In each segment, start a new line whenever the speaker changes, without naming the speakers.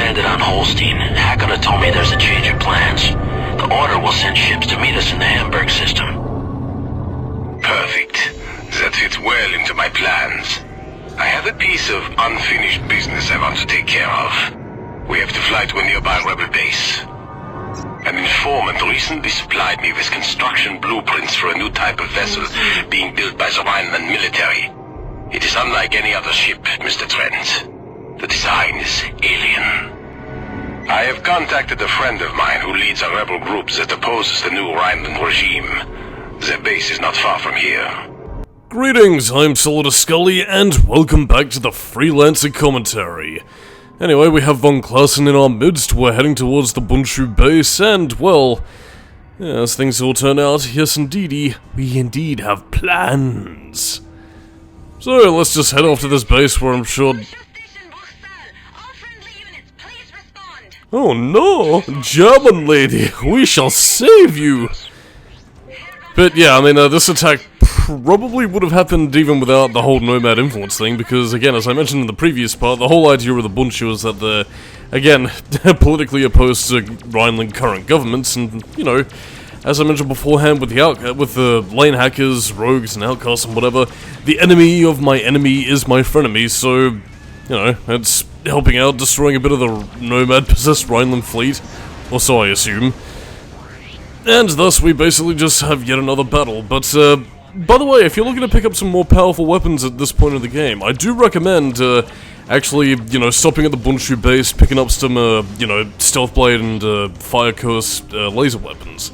landed on Holstein, Hakona told me there's a change of plans. The Order will send ships to meet us in the Hamburg system.
Perfect. That fits well into my plans. I have a piece of unfinished business I want to take care of. We have to fly to a nearby rebel base. An informant recently supplied me with construction blueprints for a new type of vessel being built by the Rhineland military. It is unlike any other ship, Mr. Trent. The design is alien. I have contacted a friend of mine who leads a rebel group that opposes the new Rhineland regime. Their base is not far from here.
Greetings, I'm Solidus-Skully, and welcome back to the Freelancer commentary. Anyway, we have von Clausen in our midst. We're heading towards the Bundschu base, and, well, as things all turn out, yes indeedy, we indeed have plans. So, let's just head off to this base where I'm sure... Oh no! German lady, we shall save you! But yeah, I mean, this attack probably would have happened even without the whole Nomad influence thing, because again, as I mentioned in the previous part, the whole idea of the Bundschu is that they're, again, politically opposed to Rhineland current governments, and, you know, as I mentioned beforehand with the lane hackers, rogues, and outcasts and whatever, the enemy of my enemy is my frenemy, so, you know, it's helping out, destroying a bit of the Nomad-possessed Rhineland fleet, or so I assume. And thus, we basically just have yet another battle, but, by the way, if you're looking to pick up some more powerful weapons at this point of the game, I do recommend, actually, you know, stopping at the Bundschu base, picking up some, you know, Stealth Blade and, Fire Curse, laser weapons.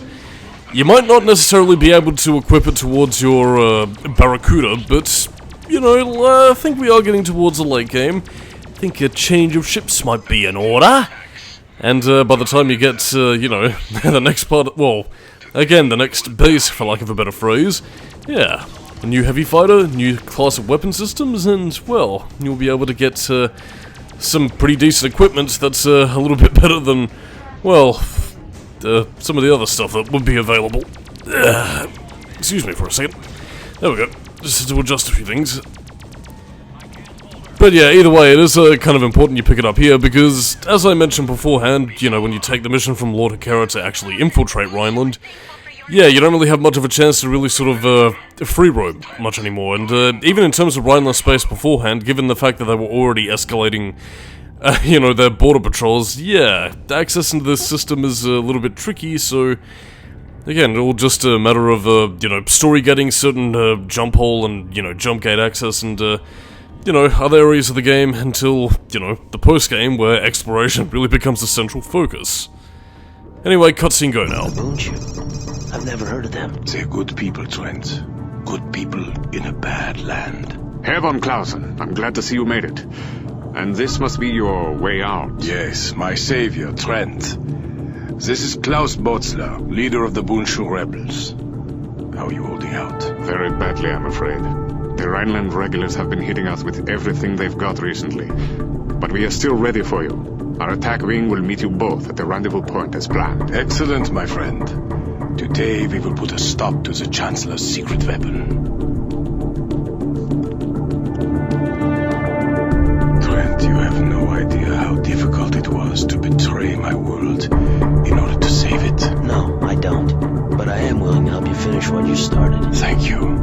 You might not necessarily be able to equip it towards your, Barracuda, but, you know, I think we are getting towards the late game. I think a change of ships might be in order. And, by the time you get, you know, the next part, well, again, the next base, for lack of a better phrase, yeah, a new heavy fighter, new class of weapon systems, and, well, you'll be able to get, some pretty decent equipment that's, a little bit better than, well, some of the other stuff that would be available. Excuse me for a second. There we go. Just to adjust a few things. But yeah, either way, it is kind of important you pick it up here, because, as I mentioned beforehand, you know, when you take the mission from Lord Hakera to actually infiltrate Rhineland, yeah, you don't really have much of a chance to really sort of, free roam much anymore, and, even in terms of Rhineland space beforehand, given the fact that they were already escalating, you know, their border patrols, yeah, access into this system is a little bit tricky, so, again, all just a matter of, you know, story getting certain, jump hole and, you know, jump gate access and, you know, other areas of the game until, you know, the post-game where exploration really becomes the central focus. Anyway, cutscene go now.
The Bundschu? I've never heard of them.
They're good people, Trent. Good people in a bad land.
Herr von Clausen, I'm glad to see you made it. And this must be your way out.
Yes, my savior, Trent. This is Klaus Botzler, leader of the Bundschu rebels. How are you holding out?
Very badly, I'm afraid. The Rhineland regulars have been hitting us with everything they've got recently. But we are still ready for you. Our attack wing will meet you both at the rendezvous point as planned.
Excellent, my friend. Today we will put a stop to the Chancellor's secret weapon. Trent, you have no idea how difficult it was to betray my world in order to save it.
No, I don't. But I am willing to help you finish what you started.
Thank you.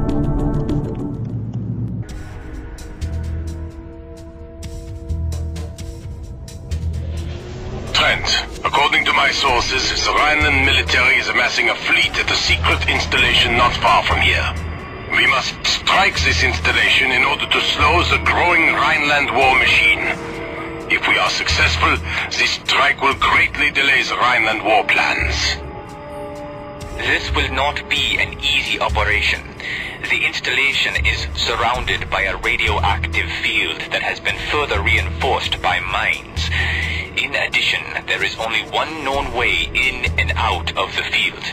According to my sources, the Rhineland military is amassing a fleet at a secret installation not far from here. We must strike this installation in order to slow the growing Rhineland war machine. If we are successful, this strike will greatly delay the Rhineland war plans.
This will not be an easy operation. The installation is surrounded by a radioactive field that has been further reinforced by mines. In addition, there is only one known way in and out of the field.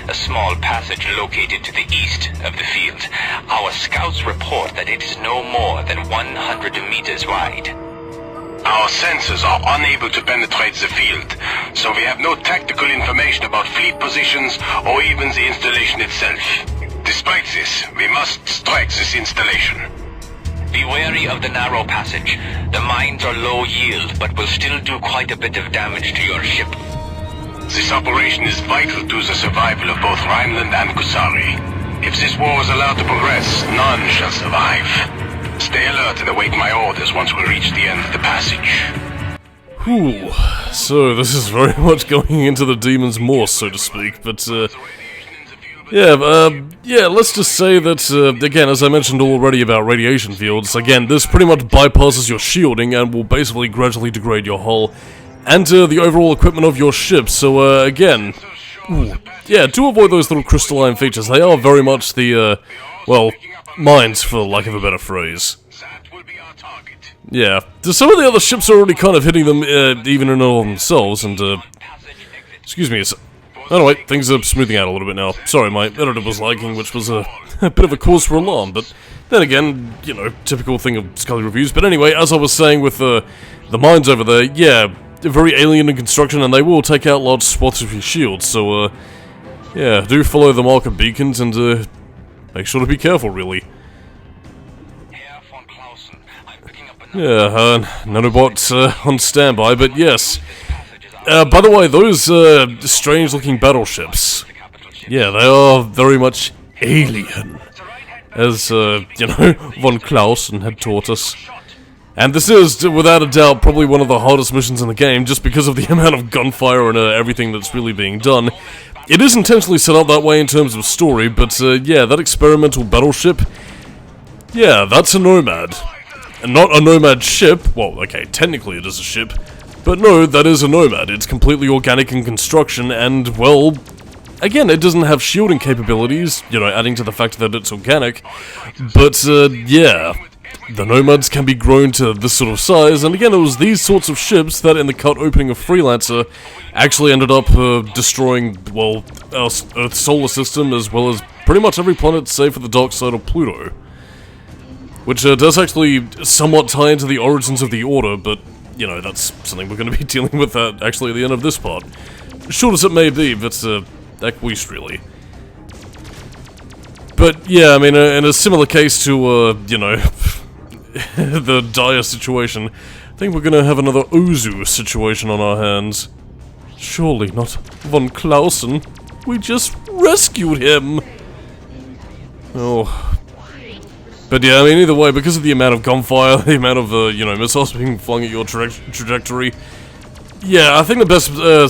A small passage located to the east of the field. Our scouts report that it is no more than 100 meters wide.
Our sensors are unable to penetrate the field, so we have no tactical information about fleet positions or even the installation itself. Despite this, we must strike this installation.
Be wary of the narrow passage. The mines are low yield, but will still do quite a bit of damage to your ship.
This operation is vital to the survival of both Rhineland and Kusari. If this war is allowed to progress, none shall survive. Stay alert and await my orders once we reach the end of the passage.
Whew. So, this is very much going into the Demon's Maw, so to speak, but, yeah, let's just say that, again, as I mentioned already about radiation fields, again, this pretty much bypasses your shielding and will basically gradually degrade your hull and the overall equipment of your ship, so, again, yeah, do avoid those little crystalline features. They are very much the, well, mines, for lack of a better phrase. Yeah, some of the other ships are already kind of hitting them, even in all themselves, and, excuse me, oh wait, things are smoothing out a little bit now. Sorry, my editor was lagging, which was a bit of a cause for alarm, but then again, you know, typical thing of Skully reviews. But anyway, as I was saying with the mines over there, yeah, they're very alien in construction, and they will take out large swaths of your shields, so, yeah, do follow the marker beacons, and, make sure to be careful, really. Yeah, Nanobot on standby, but yes. By the way, those strange-looking battleships, yeah, they are very much alien, as, you know, von Clausen had taught us. And this is, without a doubt, probably one of the hardest missions in the game, just because of the amount of gunfire and everything that's really being done. It is intentionally set up that way in terms of story, but, yeah, that experimental battleship, yeah, that's a Nomad. And not a Nomad ship, well, okay, technically it is a ship, but no, that is a Nomad. It's completely organic in construction, and, well, again, it doesn't have shielding capabilities, you know, adding to the fact that it's organic, but, yeah, the Nomads can be grown to this sort of size, and again, it was these sorts of ships that, in the cut opening of Freelancer, actually ended up destroying, well, Earth's solar system, as well as pretty much every planet save for the dark side of Pluto. Which does actually somewhat tie into the origins of the Order, but, you know, that's something we're going to be dealing with actually at the end of this part. Short as it may be, but, at least really. But, yeah, I mean, in a similar case to, you know, the dire situation, I think we're going to have another Ozu situation on our hands. Surely not von Clausen. We just rescued him! Oh... But yeah, I mean, either way, because of the amount of gunfire, the amount of, you know, missiles being flung at your trajectory, yeah, I think the best, I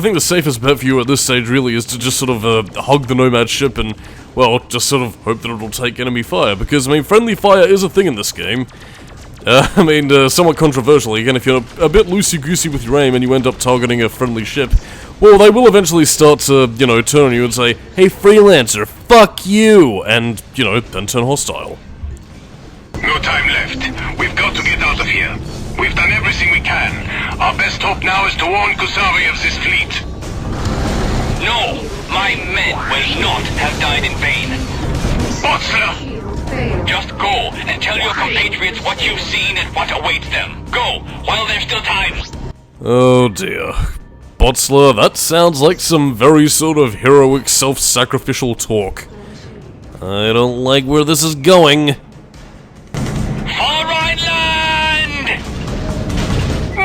think the safest bet for you at this stage really is to just sort of, hug the Nomad ship and, well, just sort of hope that it'll take enemy fire, because, I mean, friendly fire is a thing in this game. I mean, somewhat controversially, again, if you're a bit loosey-goosey with your aim and you end up targeting a friendly ship, well, they will eventually start to, you know, turn on you and say, "Hey, Freelancer, fuck you!" and, you know, then turn hostile.
No time left. We've got to get out of here. We've done everything we can. Our best hope now is to warn Kusari of this fleet.
No! My men will not have died in vain.
Botzler!
Just go and tell your compatriots what you've seen and what awaits them. Go, while there's still time.
Oh dear. Botzler, that sounds like some very sort of heroic self-sacrificial talk. I don't like where this is going.
For Rhineland!
No!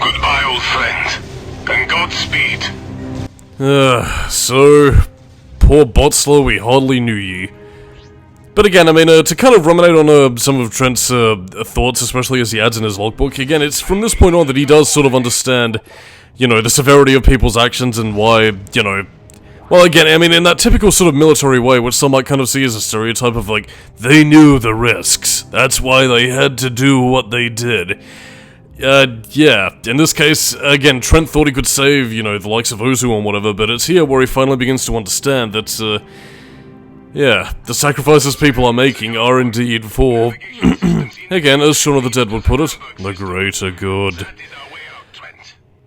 Goodbye, old friend. And Godspeed.
So, poor Botzler, we hardly knew ye. But again, I mean, to kind of ruminate on some of Trent's thoughts, especially as he adds in his logbook, again, it's from this point on that he does sort of understand, you know, the severity of people's actions and why, you know... Well, again, I mean, in that typical sort of military way, which some might kind of see as a stereotype of, like, they knew the risks. That's why they had to do what they did. Yeah, in this case, again, Trent thought he could save, you know, the likes of Ozu and whatever, but it's here where he finally begins to understand that, yeah, the sacrifices people are making are indeed for, again, as Shaun of the Dead would put it, the greater good.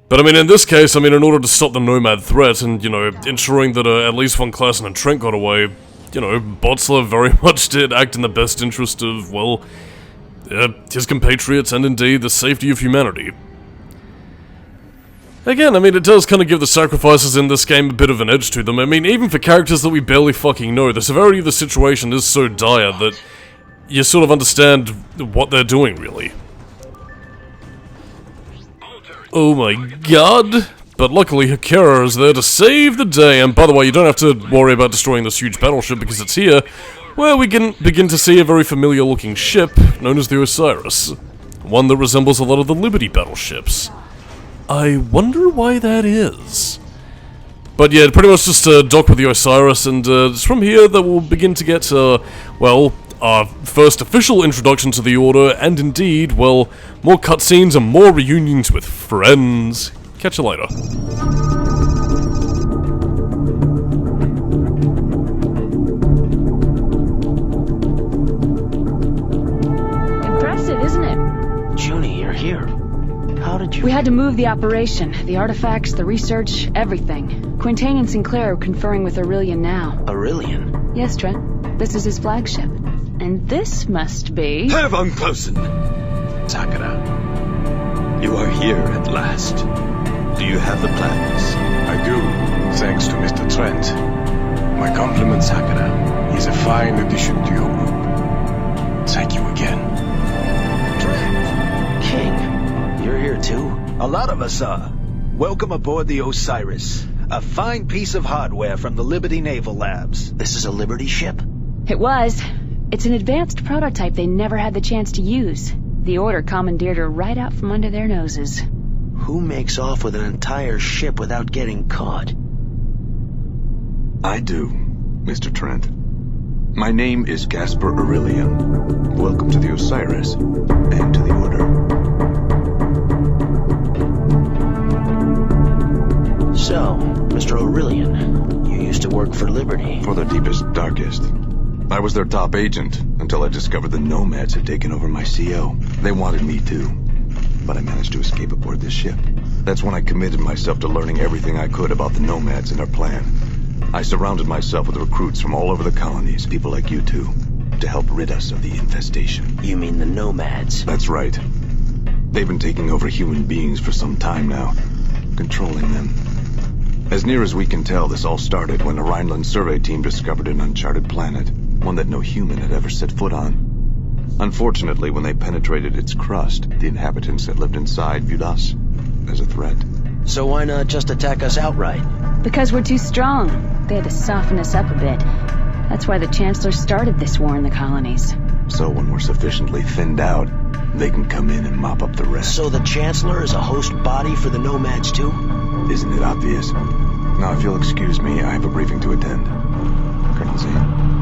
But I mean, in this case, I mean, in order to stop the Nomad threat and, you know, ensuring that at least von Clausen and Trent got away, you know, Botzler very much did act in the best interest of, well, his compatriots and indeed the safety of humanity. Again, I mean, it does kind of give the sacrifices in this game a bit of an edge to them. I mean, even for characters that we barely fucking know, the severity of the situation is so dire that you sort of understand what they're doing, really. Oh my god! But luckily, Hakira is there to save the day, and by the way, you don't have to worry about destroying this huge battleship because it's here, where we can begin to see a very familiar-looking ship known as the Osiris. One that resembles a lot of the Liberty battleships. I wonder why that is. But yeah, pretty much just dock with the Osiris, and it's from here that we'll begin to get, well, our first official introduction to the Order, and indeed, well, more cutscenes and more reunions with friends. Catch you later.
Impressive, isn't it?
Junie, you're here. How did you...
We had to move the operation, the artifacts, the research, everything. Quintain and Sinclair are conferring with Aurelian now.
Aurelian?
Yes, Trent. This is his flagship. And this must be...
Have unpleasant! Sakura, you are here at last. Do you have the plans?
I do, thanks to Mr. Trent. My compliments, Sakura. He's a fine addition to your group. Thank you again.
Trent! King, you're here too?
A lot of us are. Welcome aboard the Osiris. A fine piece of hardware from the Liberty Naval Labs.
This is a Liberty ship?
It was. It's an advanced prototype they never had the chance to use. The Order commandeered her right out from under their noses.
Who makes off with an entire ship without getting caught?
I do, Mr. Trent. My name is Gaspar Aurelian. Welcome to the Osiris, and to the Order.
So, Mr. Aurelian, you used to work for Liberty.
For the deepest, darkest. I was their top agent, until I discovered the Nomads had taken over my CO. They wanted me too, but I managed to escape aboard this ship. That's when I committed myself to learning everything I could about the Nomads and our plan. I surrounded myself with recruits from all over the colonies, people like you two, to help rid us of the infestation.
You mean the Nomads?
That's right. They've been taking over human beings for some time now, controlling them. As near as we can tell, this all started when a Rhineland survey team discovered an uncharted planet, one that no human had ever set foot on. Unfortunately, when they penetrated its crust, the inhabitants that lived inside viewed us as a threat.
So why not just attack us outright?
Because we're too strong. They had to soften us up a bit. That's why the Chancellor started this war in the colonies.
So when we're sufficiently thinned out, they can come in and mop up the rest.
So the Chancellor is a host body for the Nomads too?
Isn't it obvious? Now, if you'll excuse me, I have a briefing to attend. Colonel Zane.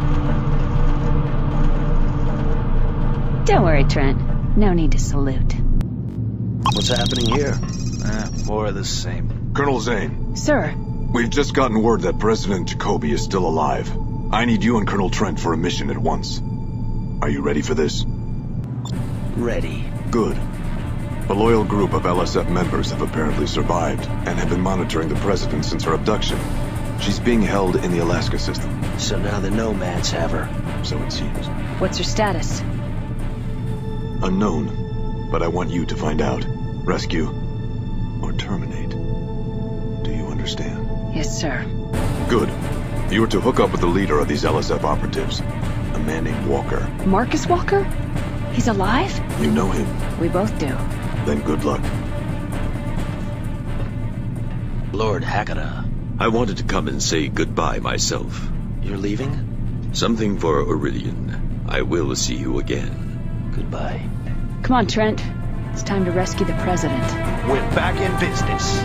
Don't worry, Trent. No need to salute.
What's happening here?
More of the same.
Colonel Zane.
Sir.
We've just gotten word that President Jacoby is still alive. I need you and Colonel Trent for a mission at once. Are you ready for this?
Ready.
Good. A loyal group of LSF members have apparently survived, and have been monitoring the President since her abduction. She's being held in the Alaska system.
So now the Nomads have her.
So it seems.
What's her status?
Unknown, but I want you to find out. Rescue, or terminate. Do you understand?
Yes, sir.
Good. You are to hook up with the leader of these LSF operatives, a man named Walker.
Marcus Walker? He's alive?
You know him.
We both do.
Then good luck.
Lord Hakata.
I wanted to come and say goodbye myself.
You're leaving?
Something for Aurelian. I will see you again.
Goodbye.
Come on, Trent. It's time to rescue the President.
We're back in business.